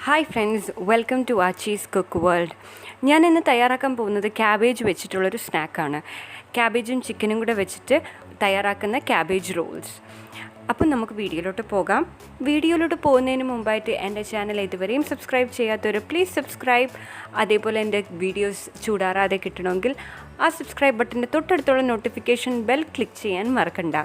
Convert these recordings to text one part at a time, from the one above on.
Hi friends, welcome to Aachi's cook world. ഞാൻ ഇന്ന് തയ്യാറാക്കാൻ പോകുന്നത് ക്യാബേജ് വെച്ചിട്ടുള്ളൊരു സ്നാക്കാണ്. ക്യാബേജും ചിക്കനും കൂടെ വെച്ചിട്ട് തയ്യാറാക്കുന്ന ക്യാബേജ് റോൾസ്. അപ്പം നമുക്ക് വീഡിയോയിലോട്ട് പോകാം. വീഡിയോയിലോട്ട് പോകുന്നതിന് മുമ്പായിട്ട് എൻ്റെ ചാനൽ ഇതുവരെയും സബ്സ്ക്രൈബ് ചെയ്യാത്തവർ പ്ലീസ് സബ്സ്ക്രൈബ്. അതേപോലെ എൻ്റെ വീഡിയോസ് ചൂടാറാതെ കിട്ടണമെങ്കിൽ ആ സബ്സ്ക്രൈബ് ബട്ടൻ്റെ തൊട്ടടുത്തുള്ള നോട്ടിഫിക്കേഷൻ ബെൽ ക്ലിക്ക് ചെയ്യാൻ മറക്കണ്ട.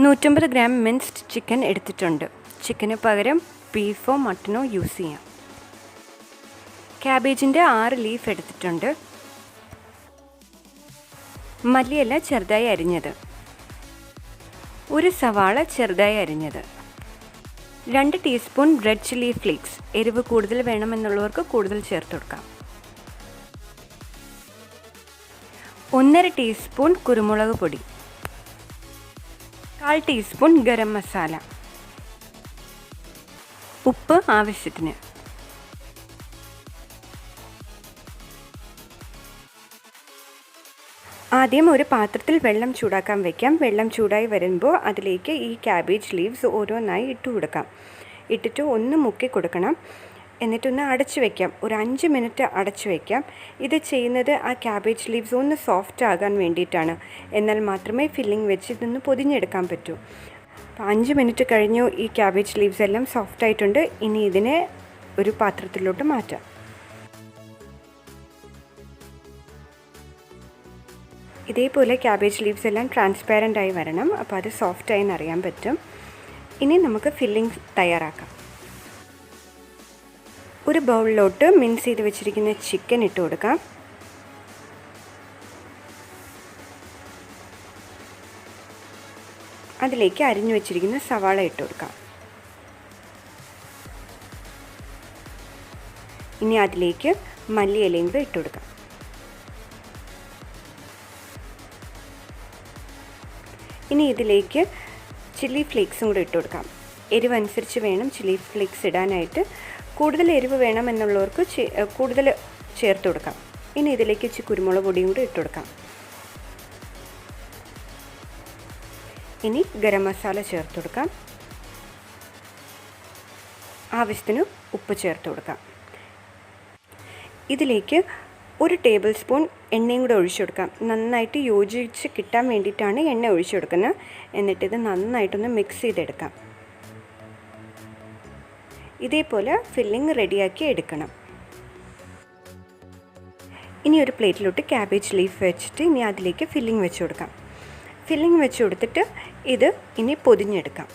150 ഗ്രാം മിൻസ്ഡ് ചിക്കൻ എടുത്തിട്ടുണ്ട്. ചിക്കന് പകരം ബീഫോ മട്ടനോ യൂസ് ചെയ്യാം. ക്യാബേജിൻ്റെ 6 ലീഫ് എടുത്തിട്ടുണ്ട്. മല്ലിയില ചെറുതായി അരിഞ്ഞത്, ഒരു സവാള ചെറുതായി അരിഞ്ഞത്, 2 ടീസ്പൂൺ റെഡ് ചില്ലി ഫ്ലേക്സ്. എരിവ് കൂടുതൽ വേണമെന്നുള്ളവർക്ക് കൂടുതൽ ചേർത്ത് കൊടുക്കാം. 1.5 ടീസ്പൂൺ കുരുമുളക് പൊടി, 1/4 ടീസ്പൂൺ ഗരം മസാല, ഉപ്പ് ആവശ്യത്തിന്. ആദ്യം ഒരു പാത്രത്തിൽ വെള്ളം ചൂടാക്കാൻ വയ്ക്കാം. വെള്ളം ചൂടായി വരുമ്പോൾ അതിലേക്ക് ഈ ക്യാബേജ് ലീവ്സ് ഓരോന്നായി ഇട്ട് കൊടുക്കാം. ഇട്ടിട്ട് ഒന്ന് മുക്കി കൊടുക്കണം. എന്നിട്ടൊന്ന് അടച്ചു വയ്ക്കാം. ഒരു 5 മിനിറ്റ് അടച്ചു വയ്ക്കാം. ഇത് ചെയ്യുന്നത് ആ ക്യാബേജ് ലീവ്സ് ഒന്ന് സോഫ്റ്റ് ആകാൻ വേണ്ടിയിട്ടാണ്. എന്നാൽ മാത്രമേ ഫില്ലിംഗ് വെച്ച് ഇതൊന്ന് പൊതിഞ്ഞെടുക്കാൻ പറ്റൂ. അപ്പോൾ 5 മിനിറ്റ് കഴിഞ്ഞു. ഈ ക്യാബേജ് ലീവ്സ് എല്ലാം സോഫ്റ്റ് ആയിട്ടുണ്ട്. ഇനി ഇതിനെ ഒരു പാത്രത്തിലോട്ട് മാറ്റാം. ഇതേപോലെ ക്യാബേജ് ലീവ്സ് എല്ലാം ട്രാൻസ്പാരൻ്റ് ആയി വരണം. അപ്പോൾ അത് സോഫ്റ്റായി എന്നറിയാൻ പറ്റും. ഇനി നമുക്ക് ഫില്ലിംഗ് തയ്യാറാക്കാം. ഒരു ബൗളിലോട്ട് മിൻസ് ചെയ്ത് വെച്ചിരിക്കുന്ന ചിക്കൻ ഇട്ട് കൊടുക്കാം. അതിലേക്ക് അരിഞ്ഞു വെച്ചിരിക്കുന്ന സവാള ഇട്ട് കൊടുക്കാം. ഇനി അതിലേക്ക് മല്ലിയിലയും കൂടെ ഇട്ട് കൊടുക്കാം. ഇനി ഇതിലേക്ക് ചില്ലി ഫ്ലേക്സും കൂടെ ഇട്ട് കൊടുക്കാം. എരിവ് അനുസരിച്ച് വേണം ചില്ലി ഫ്ലേക്സ് ഇടാനായിട്ട്. കൂടുതൽ എരിവ് വേണമെന്നുള്ളവർക്ക് കൂടുതൽ ചേർത്ത് കൊടുക്കാം. ഇനി ഇതിലേക്ക് ഇച്ചിരി കുരുമുളക് പൊടിയും കൂടി ഇട്ട് കൊടുക്കാം. ഇനി ഗരം മസാല ചേർത്ത് കൊടുക്കാം. ആവശ്യത്തിന് ഉപ്പ് ചേർത്ത് കൊടുക്കാം. ഇതിലേക്ക് 1 ടേബിൾ സ്പൂൺ എണ്ണയും കൂടെ ഒഴിച്ചു കൊടുക്കാം. നന്നായിട്ട് യോജിച്ച് കിട്ടാൻ വേണ്ടിയിട്ടാണ് എണ്ണ ഒഴിച്ചു കൊടുക്കുന്നത്. എന്നിട്ടിത് നന്നായിട്ടൊന്ന് മിക്സ് ചെയ്തെടുക്കാം. ഇതേപോലെ ഫില്ലിംഗ് റെഡിയാക്കി എടുക്കണം. ഇനി ഒരു പ്ലേറ്റിലോട്ട് ക്യാബേജ് ലീഫ് വെച്ചിട്ട് ഇനി അതിലേക്ക് ഫില്ലിംഗ് വെച്ച് കൊടുക്കാം. ഫില്ലിംഗ് വെച്ച് കൊടുത്തിട്ട് ഇത് ഇനി പൊതിഞ്ഞെടുക്കാം.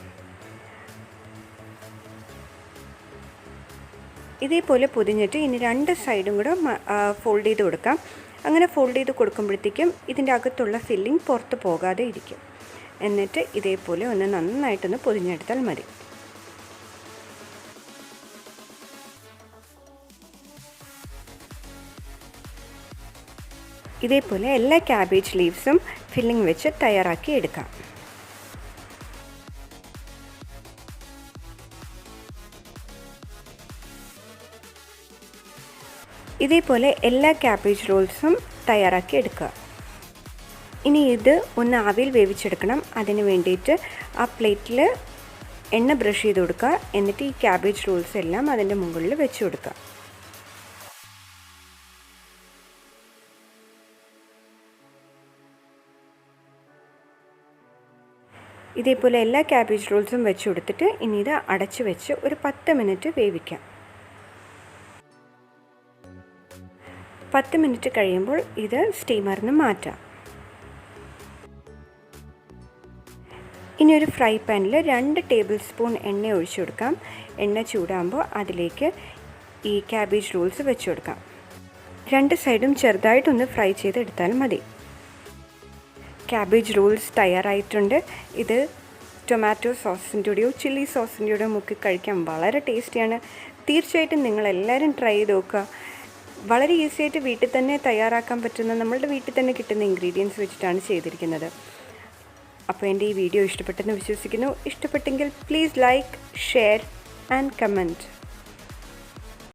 ഇതേപോലെ പൊതിഞ്ഞിട്ട് ഇനി 2 സൈഡും കൂടെ ഫോൾഡ് ചെയ്ത് കൊടുക്കാം. അങ്ങനെ ഫോൾഡ് ചെയ്ത് കൊടുക്കുമ്പോഴത്തേക്കും ഇതിൻ്റെ അകത്തുള്ള ഫില്ലിംഗ് പുറത്ത് പോകാതെ ഇരിക്കും. എന്നിട്ട് ഇതേപോലെ ഒന്ന് നന്നായിട്ടൊന്ന് പൊതിഞ്ഞെടുത്താൽ മതി. ഇതേപോലെ എല്ലാ ക്യാബേജ് ലീവ്സും ഫില്ലിംഗ് വെച്ച് തയ്യാറാക്കി എടുക്കാം. ഇതേപോലെ എല്ലാ ക്യാബേജ് റോൾസും തയ്യാറാക്കി എടുക്കുക. ഇനി ഇത് ഒന്ന് ആവിയിൽ വേവിച്ചെടുക്കണം. അതിന് വേണ്ടിയിട്ട് ആ പ്ലേറ്റിൽ എണ്ണ ബ്രഷ് ചെയ്ത് കൊടുക്കുക. എന്നിട്ട് ഈ ക്യാബേജ് റോൾസ് എല്ലാം അതിൻ്റെ മുകളിൽ വെച്ച് കൊടുക്കുക. ഇതേപോലെ എല്ലാ ക്യാബേജ് റോൾസും വെച്ച് കൊടുത്തിട്ട് ഇനി ഇത് അടച്ച് വെച്ച് ഒരു 10 മിനിറ്റ് വേവിക്കാം. 10 മിനിറ്റ് കഴിയുമ്പോൾ ഇത് സ്റ്റീമറിൽ നിന്ന് മാറ്റാം. ഇനി ഒരു ഫ്രൈ പാനിൽ 2 ടേബിൾ സ്പൂൺ എണ്ണ ഒഴിച്ചു കൊടുക്കാം. എണ്ണ ചൂടാകുമ്പോൾ അതിലേക്ക് ഈ ക്യാബേജ് റോൾസ് വെച്ച് കൊടുക്കാം. 2 സൈഡും ചെറുതായിട്ടൊന്ന് ഫ്രൈ ചെയ്തെടുത്താൽ മതി. ക്യാബേജ് റോൾസ് തയ്യാറായിട്ടുണ്ട്. ഇത് ടൊമാറ്റോ സോസിൻ്റെ കൂടെയോ ചില്ലി സോസിൻ്റെ കൂടെയോ മുക്കി കഴിക്കാൻ വളരെ ടേസ്റ്റിയാണ്. തീർച്ചയായിട്ടും നിങ്ങളെല്ലാവരും ട്രൈ ചെയ്ത് നോക്കുക. വളരെ ഈസിയായിട്ട് വീട്ടിൽ തന്നെ തയ്യാറാക്കാൻ പറ്റുന്ന, നമ്മളുടെ വീട്ടിൽ തന്നെ കിട്ടുന്ന ഇൻഗ്രീഡിയൻസ് വെച്ചിട്ടാണ് ചെയ്തിരിക്കുന്നത്. അപ്പോൾ എൻ്റെ ഈ വീഡിയോ ഇഷ്ടപ്പെട്ടെന്ന് വിശ്വസിക്കുന്നു. ഇഷ്ടപ്പെട്ടെങ്കിൽ please like, share and comment.